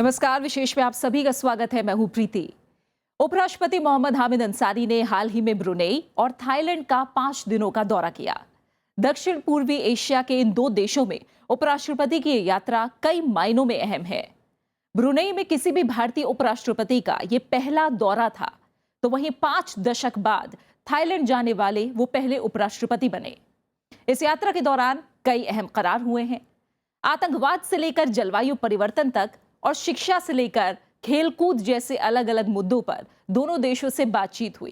नमस्कार, विशेष में आप सभी का स्वागत है। मैं हूं प्रीति। उपराष्ट्रपति मोहम्मद हामिद अंसारी ने हाल ही में ब्रुनेई और थाईलैंड का 5 दिनों का दौरा किया। दक्षिण पूर्वी एशिया के इन दो देशों में उपराष्ट्रपति की यात्रा कई मायनों में अहम है। ब्रुनेई में किसी भी भारतीय उपराष्ट्रपति का ये पहला दौरा था, तो वहीं 5 दशक बाद थाईलैंड जाने वाले वो पहले उपराष्ट्रपति बने। इस यात्रा के दौरान कई अहम करार हुए हैं। आतंकवाद से लेकर जलवायु परिवर्तन तक और शिक्षा से लेकर खेलकूद जैसे अलग अलग मुद्दों पर दोनों देशों से बातचीत हुई।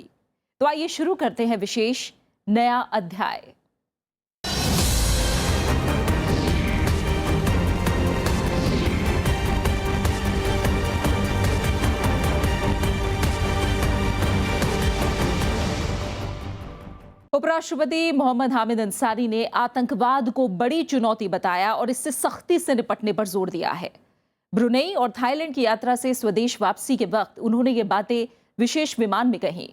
तो आइए शुरू करते हैं विशेष नया अध्याय। उपराष्ट्रपति मोहम्मद हामिद अंसारी ने आतंकवाद को बड़ी चुनौती बताया और इससे सख्ती से निपटने पर जोर दिया है। ब्रुनेई और थाईलैंड की यात्रा से स्वदेश वापसी के वक्त उन्होंने ये बातें विशेष विमान में कही।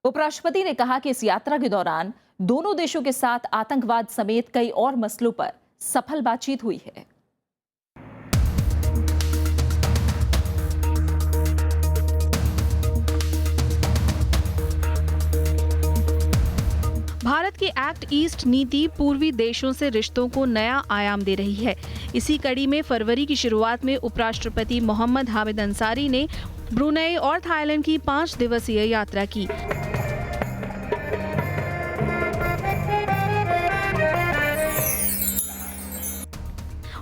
उपराष्ट्रपति ने कहा कि इस यात्रा के दौरान दोनों देशों के साथ आतंकवाद समेत कई और मसलों पर सफल बातचीत हुई है। भारत की एक्ट ईस्ट नीति पूर्वी देशों से रिश्तों को नया आयाम दे रही है। इसी कड़ी में फरवरी की शुरुआत में उपराष्ट्रपति मोहम्मद हामिद अंसारी ने ब्रुनेई और थाईलैंड की 5 दिवसीय यात्रा की।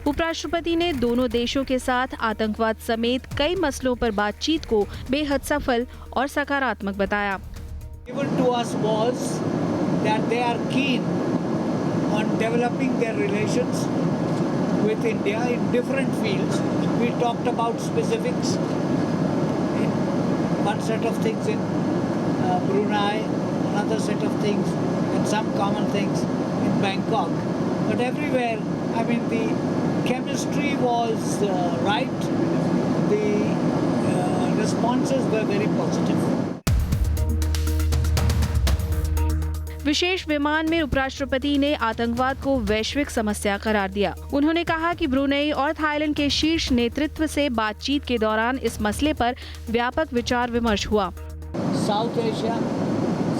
उपराष्ट्रपति ने दोनों देशों के साथ आतंकवाद समेत कई मसलों पर बातचीत को बेहद सफल और सकारात्मक बताया। That they are keen on developing their relations with India in different fields. We talked about specifics in one set of things in Brunei, another set of things, and some common things in Bangkok. But everywhere, I mean, the chemistry was right. The responses were very positive. विशेष विमान में उपराष्ट्रपति ने आतंकवाद को वैश्विक समस्या करार दिया। उन्होंने कहा कि ब्रुनेई और थाईलैंड के शीर्ष नेतृत्व से बातचीत के दौरान इस मसले पर व्यापक विचार विमर्श हुआ। South Asia,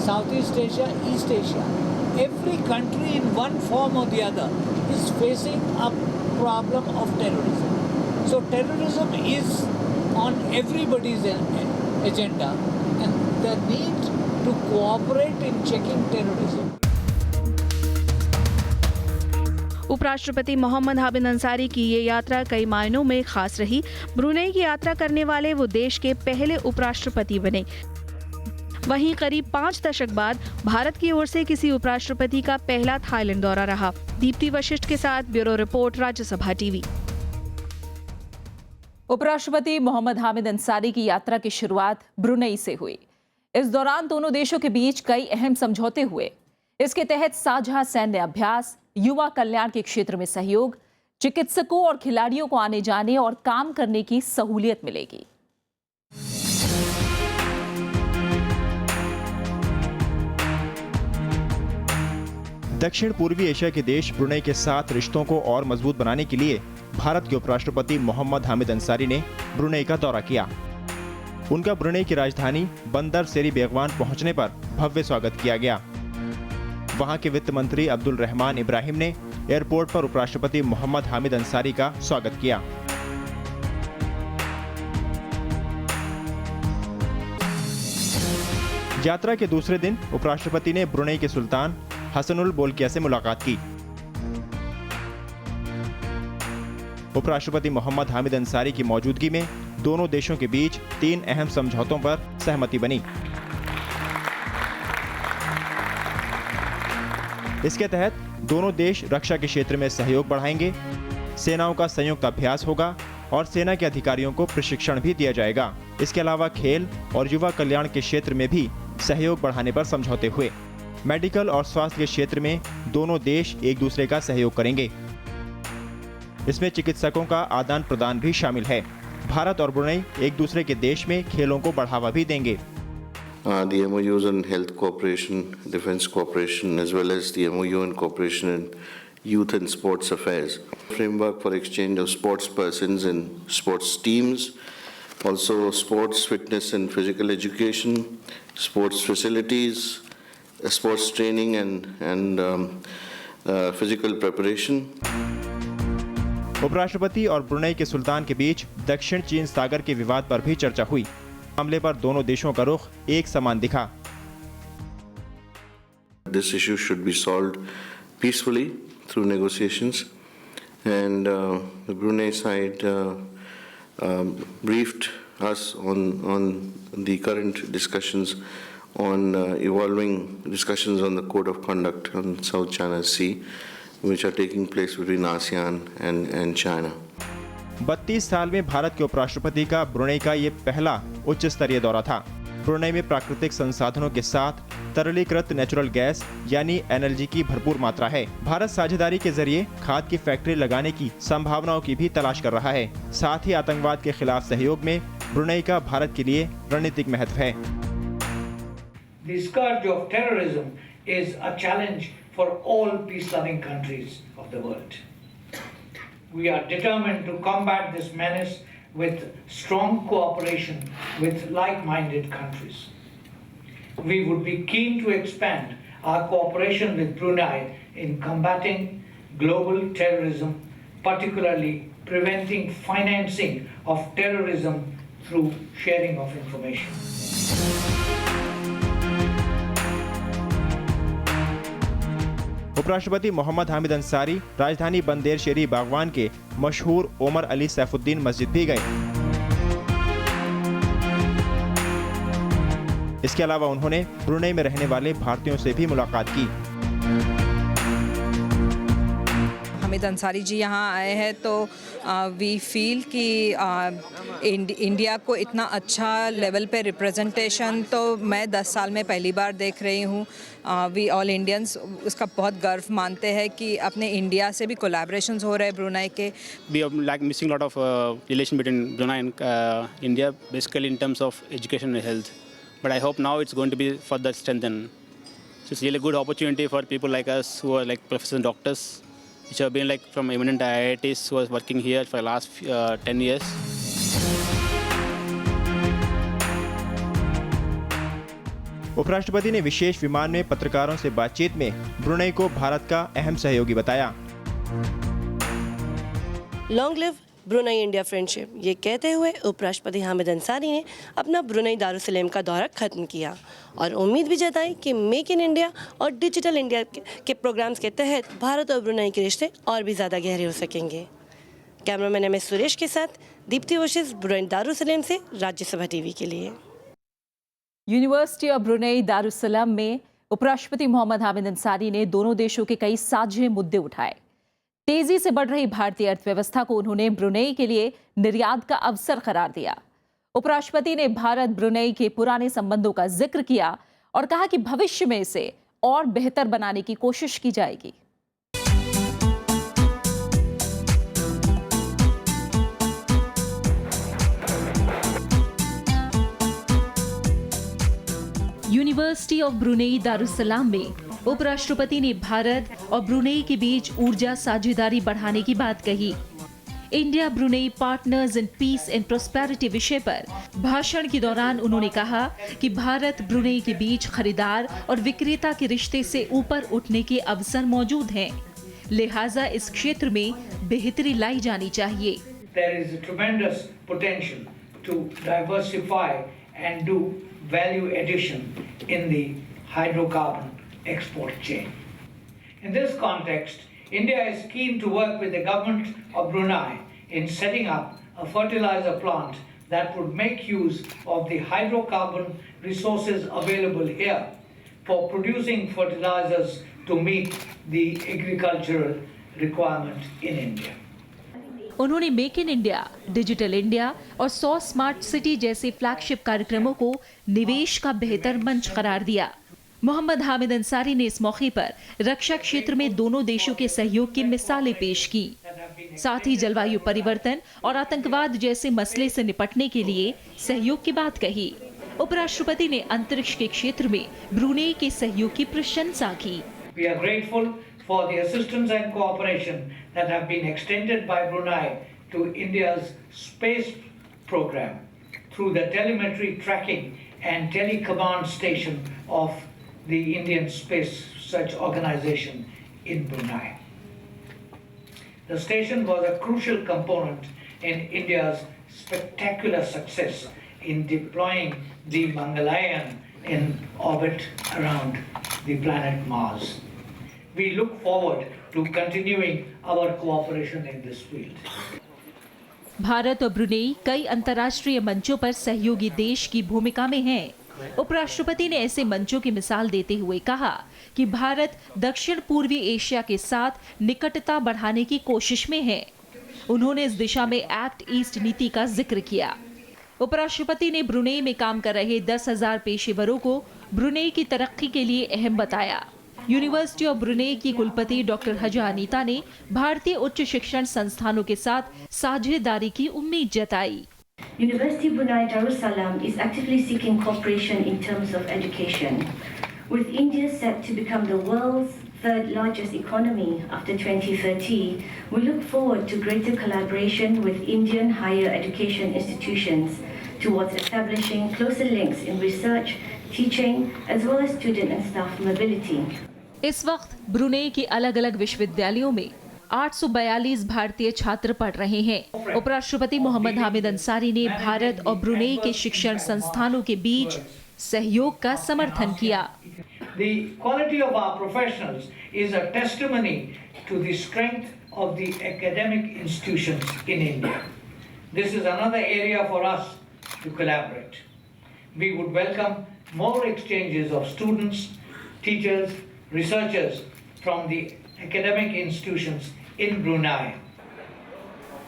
south east Asia, east Asia, every country in one form or the other is facing a problem of terrorism. So terrorism is on everybody's agenda, and the need to cooperate in checking terrorism. उपराष्ट्रपति मोहम्मद हामिद अंसारी की ये यात्रा कई मायनों में खास रही। Brunei की यात्रा करने वाले वो देश के पहले उपराष्ट्रपति बने। वहीं करीब 5 दशक बाद भारत की ओर से किसी उपराष्ट्रपति का पहला थाईलैंड दौरा रहा। दीप्ति वशिष्ठ के साथ ब्यूरो रिपोर्ट, राज्यसभा टीवी। उपराष्ट्रपति मोहम्मद हामिद अंसारी की यात्रा की शुरुआत ब्रुनेई से हुई। इस दौरान दोनों देशों के बीच कई अहम समझौते हुए। इसके तहत साझा सैन्य अभ्यास, युवा कल्याण के क्षेत्र में सहयोग, चिकित्सकों और खिलाड़ियों को आने जाने और काम करने की सहूलियत मिलेगी। दक्षिण पूर्वी एशिया के देश ब्रुनेई के साथ रिश्तों को और मजबूत बनाने के लिए भारत के उपराष्ट्रपति मोहम्मद हामिद अंसारी ने ब्रुनेई का दौरा किया। उनका ब्रुनेई की राजधानी बंदर सेरी बेगवान पहुंचने पर भव्य स्वागत किया गया। वहां के वित्त मंत्री अब्दुल रहमान इब्राहिम ने एयरपोर्ट पर उपराष्ट्रपति मोहम्मद हामिद अंसारी का स्वागत किया। यात्रा के दूसरे दिन उपराष्ट्रपति ने ब्रुनेई के सुल्तान हसनुल बोल्किया से मुलाकात की। उपराष्ट्रपति मोहम्मद हामिद अंसारी की मौजूदगी में दोनों देशों के बीच 3 अहम समझौतों पर सहमति बनी। इसके तहत दोनों देश रक्षा के क्षेत्र में सहयोग बढ़ाएंगे, सेनाओं का संयुक्त अभ्यास होगा और सेना के अधिकारियों को प्रशिक्षण भी दिया जाएगा। इसके अलावा खेल और युवा कल्याण के क्षेत्र में भी सहयोग बढ़ाने पर समझौते हुए। मेडिकल और स्वास्थ्य के क्षेत्र में दोनों देश एक दूसरे का सहयोग करेंगे। इसमें चिकित्सकों का आदान प्रदान भी शामिल है। भारत और ब्रुनेई एक दूसरे के देश में खेलों को बढ़ावा भी देंगे। The MOUs on health cooperation, defense cooperation, as well as the MOU on cooperation in youth and sports affairs, framework for exchange of sports persons and sports teams, also sports fitness and physical education, sports facilities, sports training and physical preparation. उपराष्ट्रपति और Brunei के सुल्तान के बीच दक्षिण चीन सागर के विवाद पर भी चर्चा हुई। मामले पर दोनों देशों का रुख एक समान दिखा। This issue should be solved peacefully through negotiations, and the Brunei side briefed us on the current discussions on evolving discussions on the code of conduct on South China Sea, which are taking place between ASEAN and China. 32 साल में भारत के उपराष्ट्रपति का Brunei का ये पहला उच्च स्तरीय दौरा था। ब्रुनेई में प्राकृतिक संसाधनों के साथ तरलीकृत नेचुरल गैस यानी एनएलजी की भरपूर मात्रा है। भारत साझेदारी के जरिए खाद की फैक्ट्री लगाने की संभावनाओं की भी तलाश कर रहा है। साथ ही आतंकवाद के खिलाफ सहयोग में ब्रुनेई का भारत के लिए रणनीतिक महत्व है। The scourge of terrorism is a challenge for all peace-loving countries of the world. We are determined to combat this menace with strong cooperation with like-minded countries. We would be keen to expand our cooperation with Brunei in combating global terrorism, particularly preventing financing of terrorism through sharing of information. उपराष्ट्रपति मोहम्मद हामिद अंसारी राजधानी बंदेर शेरी बागवान के मशहूर ओमर अली सैफुद्दीन मस्जिद भी गए। इसके अलावा उन्होंने ब्रुनेई में रहने वाले भारतीयों से भी मुलाकात की। हामिद अंसारी जी यहाँ आए हैं तो वी फील कि इंडिया को इतना अच्छा लेवल पे रिप्रेजेंटेशन तो मैं 10 साल में पहली बार देख रही हूँ। वी ऑल इंडियंस उसका बहुत गर्व मानते हैं कि अपने इंडिया से भी कोलैबोरेशंस हो रहे हैं ब्रुनेई के। We are like missing a lot of relation between Brunei and India, basically in terms of education and health. But I hope now it's going to be further strengthened. So it's really good opportunity for people like us who are like professors and doctors, which have been like from eminent IITs who are working here for the last 10 years. उपराष्ट्रपति ने विशेष विमान में पत्रकारों से बातचीत में Brunei को भारत का अहम सहयोगी बताया। Long live Brunei India friendship, ये कहते हुए उपराष्ट्रपति हामिद अंसारी ने अपना ब्रुनेई दारुसलेम का दौरा खत्म किया और उम्मीद भी जताई कि मेक इन इंडिया और डिजिटल इंडिया के प्रोग्राम्स के तहत भारत और ब्रुनेई के रिश्ते और भी ज़्यादा गहरे हो सकेंगे। कैमरामैन एम एस सुरेश के साथ दीप्ति ओशिस, ब्रुनेई दारुसलेम से राज्यसभा टीवी के लिए। यूनिवर्सिटी ऑफ ब्रुनेई दारुसलाम में उपराष्ट्रपति मोहम्मद हामिद अंसारी ने दोनों देशों के कई साझे मुद्दे उठाए। तेजी से बढ़ रही भारतीय अर्थव्यवस्था को उन्होंने ब्रुनेई के लिए निर्यात का अवसर करार दिया। उपराष्ट्रपति ने भारत ब्रुनेई के पुराने संबंधों का जिक्र किया और कहा कि भविष्य में इसे और बेहतर बनाने की कोशिश की जाएगी। यूनिवर्सिटी ऑफ ब्रुनेई दारुसलाम में उपराष्ट्रपति ने भारत और ब्रुनेई के बीच ऊर्जा साझेदारी बढ़ाने की बात कही। India Brunei partners in peace and prosperity विषय पर भाषण के दौरान उन्होंने कहा कि भारत ब्रुनेई के बीच खरीदार और विक्रेता के रिश्ते से ऊपर उठने के अवसर मौजूद हैं, लिहाजा इस क्षेत्र में बेहतरी लाई जानी चाहिए। There is a tremendous potential to diversify and do value addition in the hydrocarbon export chain. In this context, India is keen to work with the government of Brunei in setting up a fertilizer plant that would make use of the hydrocarbon resources available here for producing fertilizers to meet the agricultural requirement in India. उन्होंने make in India, digital India और 100 smart city जैसे flagship कार्यक्रमों को निवेश का बेहतर मंच करार दिया। मोहम्मद हामिद अंसारी ने इस मौके पर रक्षा क्षेत्र में दोनों देशों के सहयोग की मिसालें पेश की। साथ ही जलवायु परिवर्तन और आतंकवाद जैसे मसले से निपटने के लिए सहयोग की बात कही। उपराष्ट्रपति ने अंतरिक्ष के क्षेत्र में ब्रुनेई के सहयोग की प्रशंसा की। We are grateful for the assistance and cooperation that have been extended by Brunei to India's space program through the telemetry tracking and telecommand station of the Indian Space Research Organization in Brunei. The station was a crucial component in India's spectacular success in deploying the Mangalyaan in orbit around the planet Mars. We look forward to continuing our cooperation in this field. Bharat और Brunei कई अंतर्राष्ट्रीय मंचों पर सहयोगी देश की भूमिका में हैं। उपराष्ट्रपति ने ऐसे मंचों की मिसाल देते हुए कहा कि भारत दक्षिण पूर्वी एशिया के साथ निकटता बढ़ाने की कोशिश में है। उन्होंने इस दिशा में एक्ट ईस्ट नीति का जिक्र किया। उपराष्ट्रपति ने ब्रुनेई में काम कर रहे 10,000 पेशेवरों को ब्रुनेई की तरक्की के लिए अहम बताया। यूनिवर्सिटी ऑफ ब्रुनेई की कुलपति डॉक्टर हजा अनीता ने भारतीय उच्च शिक्षण संस्थानों के साथ साझेदारी की उम्मीद जताई। University Brunei Darussalam is actively seeking cooperation in terms of education. With India set to become the world's third largest economy after 2030, we look forward to greater collaboration with Indian higher education institutions towards establishing closer links in research, teaching, as well as student and staff mobility. इस वक्त Brunei के अलग अलग विश्वविद्यालयों में 842 भारतीय छात्र पढ़ रहे हैं। उपराष्ट्रपति मोहम्मद हामिद अंसारी ने भारत और ब्रुनेई के शिक्षण संस्थानों के बीच सहयोग का समर्थन किया। The quality of our professionals is a testimony to the strength of the academic institutions in India. This is another area for us to collaborate. We would welcome more exchanges of students, teachers, researchers from the academic institutions in Brunei.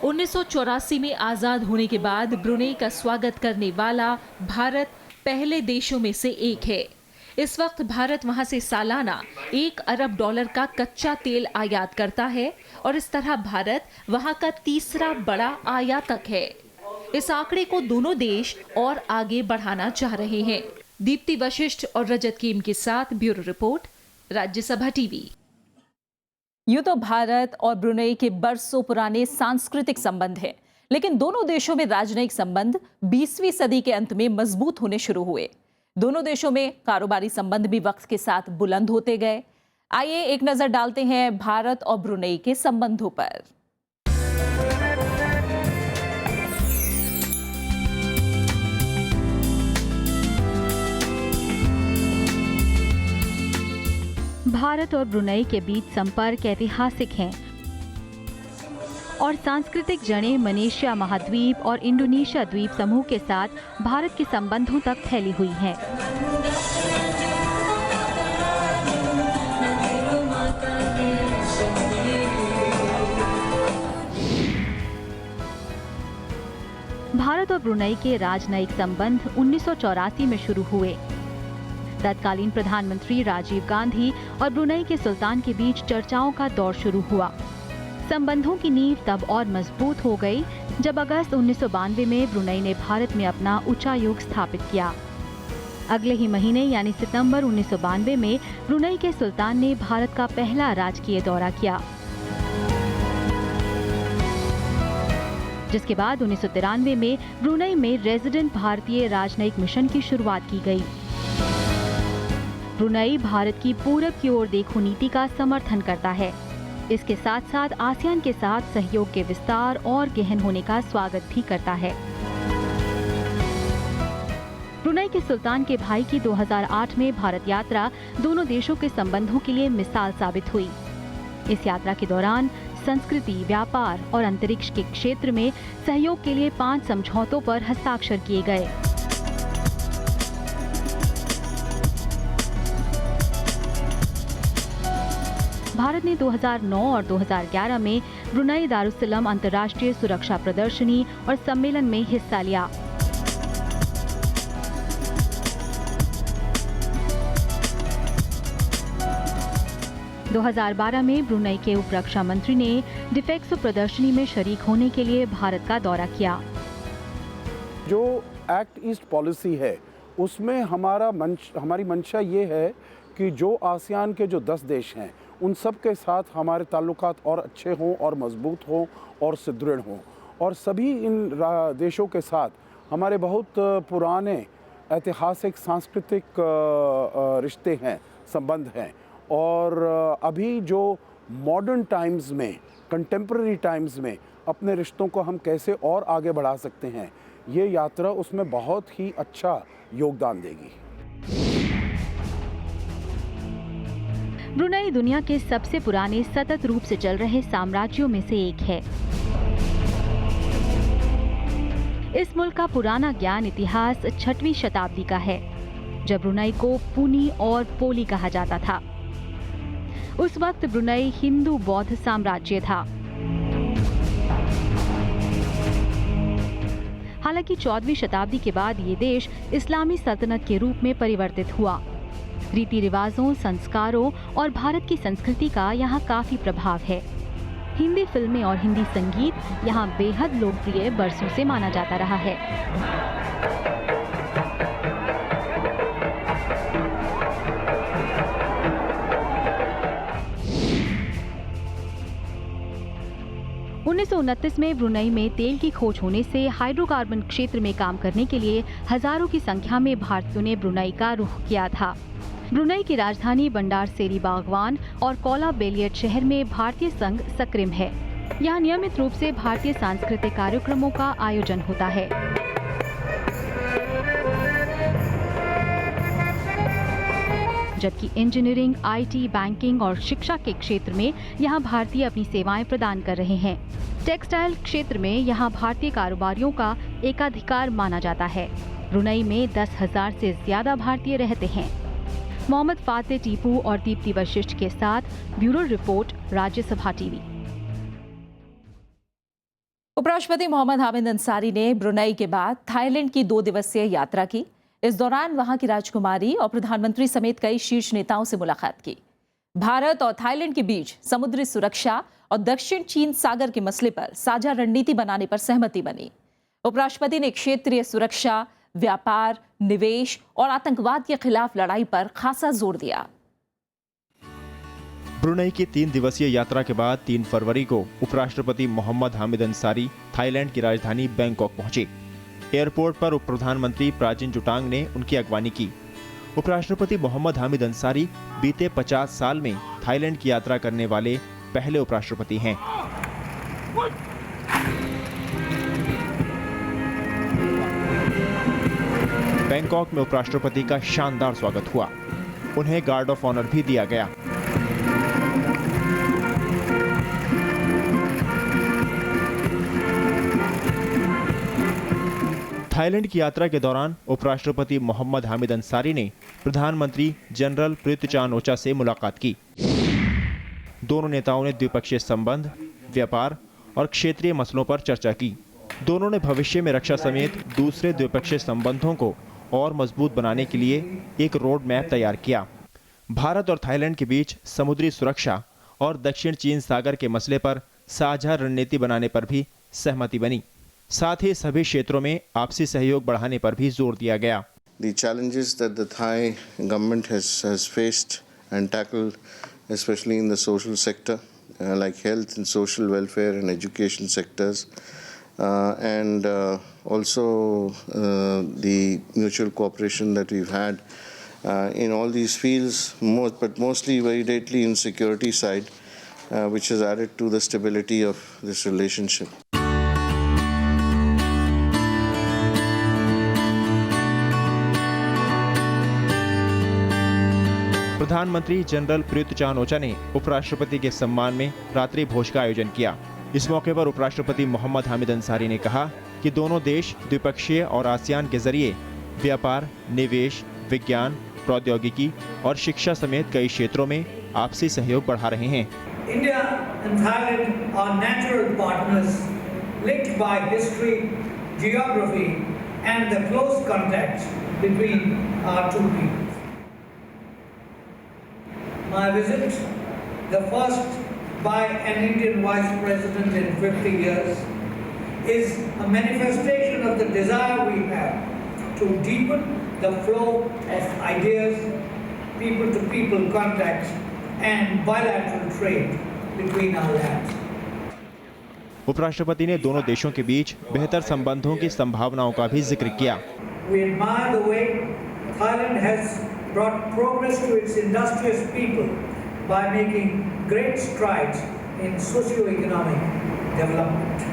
1984 में आजाद होने के बाद Brunei का स्वागत करने वाला भारत पहले देशों में से एक है। इस वक्त भारत वहां से सालाना $1 अरब का कच्चा तेल आयात करता है और इस तरह भारत वहां का तीसरा बड़ा आयातक है। इस आंकड़े को दोनों देश और आगे बढ़ाना चाह रहे हैं। दीप्ति वशिष्ठ और रजत कीम के साथ ब्यूरो रिपोर्ट, राज्यसभा टीवी। यूं तो भारत और ब्रुनेई के बरसों पुराने सांस्कृतिक संबंध हैं, लेकिन दोनों देशों में राजनयिक संबंध 20वीं सदी के अंत में मजबूत होने शुरू हुए। दोनों देशों में कारोबारी संबंध भी वक्त के साथ बुलंद होते गए। आइए एक नजर डालते हैं भारत और ब्रुनेई के संबंधों पर। भारत और ब्रुनेई के बीच संपर्क ऐतिहासिक हैं और सांस्कृतिक जड़ें मलेशिया महाद्वीप और इंडोनेशिया द्वीप समूह के साथ भारत के संबंधों तक फैली हुई हैं। भारत और ब्रुनेई के राजनयिक संबंध 1984 में शुरू हुए। तत्कालीन प्रधानमंत्री राजीव गांधी और ब्रुनेई के सुल्तान के बीच चर्चाओं का दौर शुरू हुआ। संबंधों की नींव तब और मजबूत हो गई जब अगस्त 1992 में ब्रुनेई ने भारत में अपना उच्चायोग स्थापित किया। अगले ही महीने यानी सितंबर 1992 में ब्रुनेई के सुल्तान ने भारत का पहला राजकीय दौरा किया, जिसके बाद 1993 में ब्रुनेई में रेजिडेंट भारतीय राजनयिक मिशन की शुरुआत की गई। ब्रुनेई भारत की पूरब की ओर देखो नीति का समर्थन करता है। इसके साथ साथ आसियान के साथ सहयोग के विस्तार और गहन होने का स्वागत भी करता है। ब्रुनेई के सुल्तान के भाई की 2008 में भारत यात्रा दोनों देशों के संबंधों के लिए मिसाल साबित हुई। इस यात्रा के दौरान संस्कृति, व्यापार और अंतरिक्ष के क्षेत्र में सहयोग के लिए 5 समझौतों पर हस्ताक्षर किए गए। भारत ने 2009 और 2011 में ब्रुनेई दारुस्सलाम अंतर्राष्ट्रीय सुरक्षा प्रदर्शनी और सम्मेलन में हिस्सा लिया। – 2012 में ब्रुनेई के उप रक्षा मंत्री ने डिफेक्सो प्रदर्शनी में शरीक होने के लिए भारत का दौरा किया। जो एक्ट ईस्ट पॉलिसी है उसमें हमारी मंशा ये है कि जो आसियान के जो 10 देश हैं उन सब के साथ हमारे ताल्लुकात और अच्छे हों और मजबूत हों और सुदृढ़ हों। और सभी इन देशों के साथ हमारे बहुत पुराने ऐतिहासिक सांस्कृतिक रिश्ते हैं, संबंध हैं। और अभी जो मॉडर्न टाइम्स में, कंटेम्प्रेरी टाइम्स में अपने रिश्तों को हम कैसे और आगे बढ़ा सकते हैं, ये यात्रा उसमें बहुत ही अच्छा योगदान देगी। ब्रुनेई दुनिया के सबसे पुराने सतत रूप से चल रहे साम्राज्यों में से एक है। इस मुल्क का पुराना ज्ञान इतिहास 6वीं शताब्दी का है, जब ब्रुनेई को पुनी और पोली कहा जाता था। उस वक्त ब्रुनेई हिंदू बौद्ध साम्राज्य था। हालांकि 14वीं शताब्दी के बाद ये देश इस्लामी सल्तनत के रूप में परिवर्तित हुआ। रीति रिवाजों, संस्कारों और भारत की संस्कृति का यहाँ काफी प्रभाव है। हिंदी फिल्में और हिंदी संगीत यहाँ बेहद लोकप्रिय बरसों से माना जाता रहा है। उन्नीस में ब्रुनेई में तेल की खोज होने से हाइड्रोकार्बन क्षेत्र में काम करने के लिए हजारों की संख्या में भारतीयों ने ब्रुनेई का रुख किया था। ब्रुनेई की राजधानी बंडार सेरी बागवान और कौला बेलियट शहर में भारतीय संघ सक्रिम है। यहाँ नियमित रूप से भारतीय सांस्कृतिक कार्यक्रमों का आयोजन होता है। जबकि इंजीनियरिंग, आईटी, बैंकिंग और शिक्षा के क्षेत्र में यहाँ भारतीय अपनी सेवाएं प्रदान कर रहे हैं। टेक्सटाइल क्षेत्र में यहाँ भारतीय कारोबारियों का एकाधिकार माना जाता है। ब्रुनेई में 10,000 से ज्यादा भारतीय रहते हैं। मोहम्मद फातेह टीपू और दीप्ति वशिष्ठ के साथ ब्यूरो रिपोर्ट, राज्यसभा टीवी। उपराष्ट्रपति मोहम्मद हामिद अंसारी ने ब्रुनेई के बाद थाईलैंड की 2 दिवसीय यात्रा की। इस दौरान वहां की राजकुमारी और प्रधानमंत्री समेत कई शीर्ष नेताओं से मुलाकात की। भारत और थाईलैंड के बीच समुद्री सुरक्षा और दक्षिण चीन सागर के मसले पर साझा रणनीति बनाने पर सहमति बनी। उपराष्ट्रपति ने क्षेत्रीय सुरक्षा, व्यापार, निवेश और आतंकवाद के खिलाफ लड़ाई पर खासा जोर दिया। ब्रुनेई की 3 दिवसीय यात्रा के बाद 3 फरवरी को उपराष्ट्रपति मोहम्मद हामिद अंसारी थाईलैंड की राजधानी बैंकॉक पहुंचे। एयरपोर्ट पर उप प्रधानमंत्री प्राचिन जुटांग ने उनकी अगवानी की। उपराष्ट्रपति मोहम्मद हामिद अंसारी बीते 50 साल में थाईलैंड की यात्रा करने वाले पहले उपराष्ट्रपति हैं। बैंकॉक में उपराष्ट्रपति का शानदार स्वागत हुआ। उन्हें गार्ड ऑफ ऑनर भी दिया गया। थाईलैंड की यात्रा के दौरान उपराष्ट्रपति मोहम्मद हामिद अंसारी ने प्रधानमंत्री जनरल प्रयुत चान-ओ-चा से मुलाकात की। दोनों नेताओं ने द्विपक्षीय संबंध, व्यापार और क्षेत्रीय मसलों पर चर्चा की। दोनों ने भविष्य में रक्षा समेत दूसरे द्विपक्षीय संबंधों को और मजबूत बनाने के लिए एक रोड मैप तैयार किया। भारत और थाईलैंड के बीच समुद्री सुरक्षा और दक्षिण चीन सागर के मसले पर साझा रणनीति बनाने पर भी सहमति बनी। साथ ही सभी क्षेत्रों में आपसी सहयोग बढ़ाने पर भी जोर दिया गया। The challenges that the Thai government has faced and tackled, especially in the social sector, like health and social welfare and education sectors, and also the mutual cooperation that we've had in all these fields, but mostly very lately in security side, which has added to the stability of this relationship. प्रधानमंत्री general Prayut चान-ओ-चा ने उपराष्ट्रपति के सम्मान में रात्रि भोज का आयोजन किया। इस मौके पर उपराष्ट्रपति मोहम्मद हामिद अंसारी ने कहा कि दोनों देश द्विपक्षीय और आसियान के जरिए व्यापार, निवेश, विज्ञान, प्रौद्योगिकी और शिक्षा समेत कई क्षेत्रों में आपसी सहयोग बढ़ा रहे हैं। India and Thailand are natural partners linked by history, geography and the close contacts between our two peoples. My visit, the first by an Indian Vice President in 50 years, is a manifestation of the desire we have to deepen the flow of ideas, people-to-people contacts and bilateral trade between our lands. उपराष्ट्रपति ने दोनों देशों के बीच बेहतर संबंधों की संभावनाओं का भी जिक्र किया। We admire the way Thailand has brought progress to its industrious people by making great strides in socio-economic development.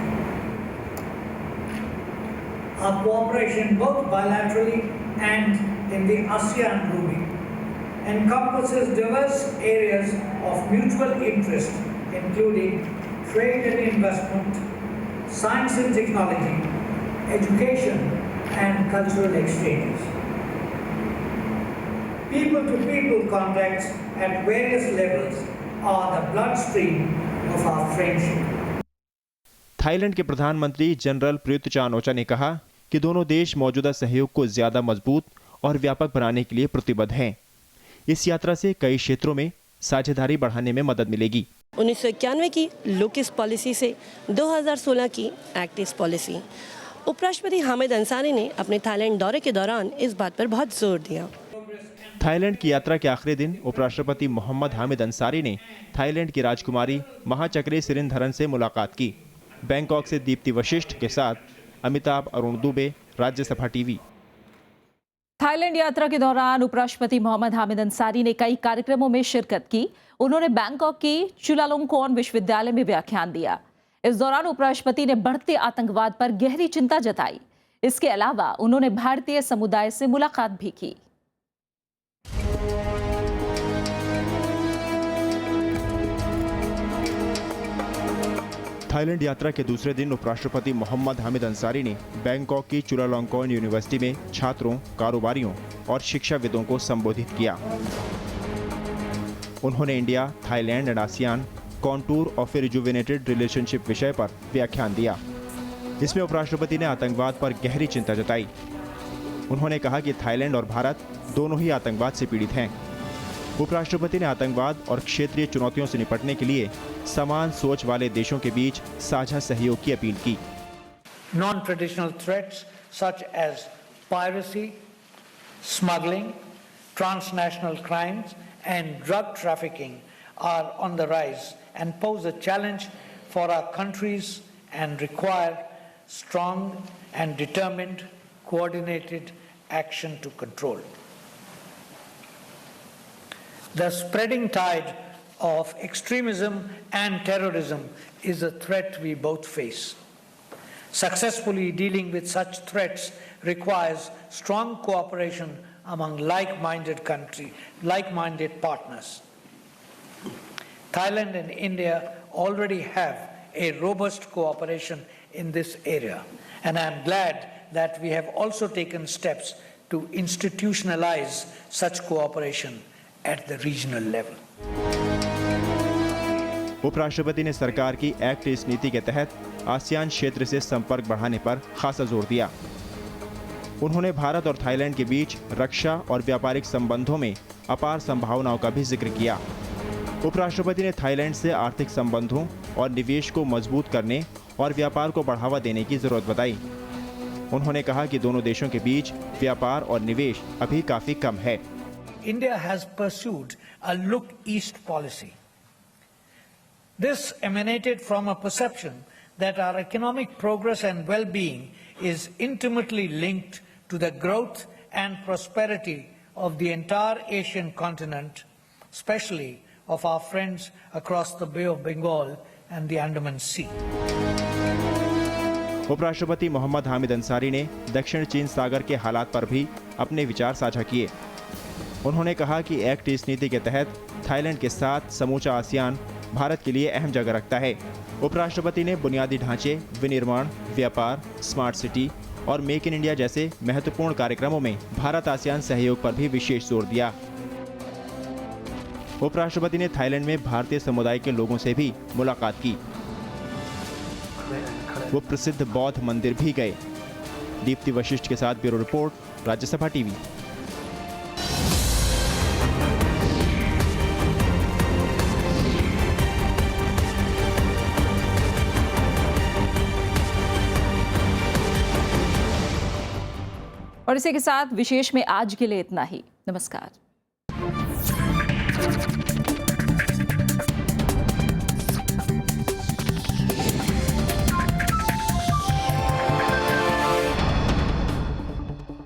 Our cooperation both bilaterally and in the ASEAN grouping encompasses diverse areas of mutual interest, including trade and investment, science and technology, education, and cultural exchanges. People-to-people contacts at various levels are the bloodstream of our friendship. Thailand के प्रधानमंत्री general Prayut चान-ओचा ने कहा कि दोनों देश मौजूदा सहयोग को ज्यादा मजबूत और व्यापक बनाने के लिए प्रतिबद्ध हैं। इस यात्रा से कई क्षेत्रों में साझेदारी बढ़ाने में मदद मिलेगी। 1991 की लुक ईस्ट पॉलिसी से 2016 की एक्ट ईस्ट पॉलिसी। उपराष्ट्रपति हामिद अंसारी ने अपने थाईलैंड दौरे के दौरान इस बात पर बहुत जोर दिया। थाईलैंड की यात्रा के आखिरी दिन उपराष्ट्रपति मोहम्मद हामिद अंसारी ने थाईलैंड की राजकुमारी महाचक्री सिरिंधरन से मुलाकात की। बैंकॉक से दीप्ति वशिष्ठ के साथ अमिताभ अरुण दुबे, राज्यसभा टीवी। थाईलैंड यात्रा के दौरान उपराष्ट्रपति मोहम्मद हामिद अंसारी ने कई कार्यक्रमों में शिरकत की। उन्होंने बैंकॉक की चुलालोंगकोर्न विश्वविद्यालय में व्याख्यान दिया। इस दौरान उपराष्ट्रपति ने बढ़ते आतंकवाद पर गहरी चिंता जताई। इसके अलावा उन्होंने भारतीय समुदाय से मुलाकात भी की। थाईलैंड यात्रा के दूसरे दिन उपराष्ट्रपति मोहम्मद हामिद अंसारी ने बैंकॉक की चुलालोंगकोर्न यूनिवर्सिटी में छात्रों, कारोबारियों और शिक्षाविदों को संबोधित किया। उन्होंने India, Thailand and ASEAN contour of a rejuvenated relationship विषय पर व्याख्यान दिया। इसमें उपराष्ट्रपति ने आतंकवाद पर गहरी चिंता जताई। उन्होंने कहा कि थाईलैंड और भारत दोनों ही आतंकवाद से पीड़ित हैं। उपराष्ट्रपति ने आतंकवाद और क्षेत्रीय चुनौतियों से निपटने के लिए समान सोच वाले देशों के बीच साझा सहयोग की अपील की। Non-traditional threats such as piracy, smuggling, transnational crimes, and drug trafficking are on the rise and pose a challenge for our countries and require strong and determined, coordinated action to control. The spreading tide of extremism and terrorism is a threat we both face. Successfully dealing with such threats requires strong cooperation among like-minded partners. Thailand and India already have a robust cooperation in this area, and I am glad that we have also taken steps to institutionalize such cooperation at the regional level. उपराष्ट्रपति ने सरकार की act east नीति के तहत ASEAN क्षेत्र से संपर्क बढ़ाने पर खासा जोर दिया। उन्होंने भारत और थाईलैंड के बीच रक्षा और व्यापारिक संबंधों में अपार संभावनाओं का भी जिक्र किया। उपराष्ट्रपति ने थाईलैंड से आर्थिक संबंधों और निवेश को मजबूत करने और व्यापार को बढ़ावा देने की जरूरत बताई। उन्होंने कहा कि दोनों देशों के बीच व्यापार और निवेश अभी काफी कम है। India has pursued a look east policy. This emanated from a perception that our economic progress and well-being is intimately linked to the growth and prosperity of the entire Asian continent, especially of our friends across the Bay of Bengal and the Andaman Sea. उपराष्ट्रपति मोहम्मद हामिद अंसारी ने दक्षिण चीन सागर के हालात पर भी अपने विचार साझा किए। उन्होंने कहा कि एक्ट ईस्ट नीति के तहत थाईलैंड के साथ समूचा आसियान भारत के लिए अहम जगह रखता है। उपराष्ट्रपति ने बुनियादी ढांचे, विनिर्माण, व्यापार, स्मार्ट सिटी और मेक इन इंडिया जैसे महत्वपूर्ण कार्यक्रमों में भारत आसियान सहयोग पर भी विशेष जोर दिया। उपराष्ट्रपति ने थाईलैंड में भारतीय समुदाय के लोगों से भी मुलाकात की। वो प्रसिद्ध बौद्ध मंदिर भी गए। दीप्ति वशिष्ठ के साथ ब्यूरो रिपोर्ट, राज्यसभा टीवी। और इसी के साथ विशेष में आज के लिए इतना ही। नमस्कार।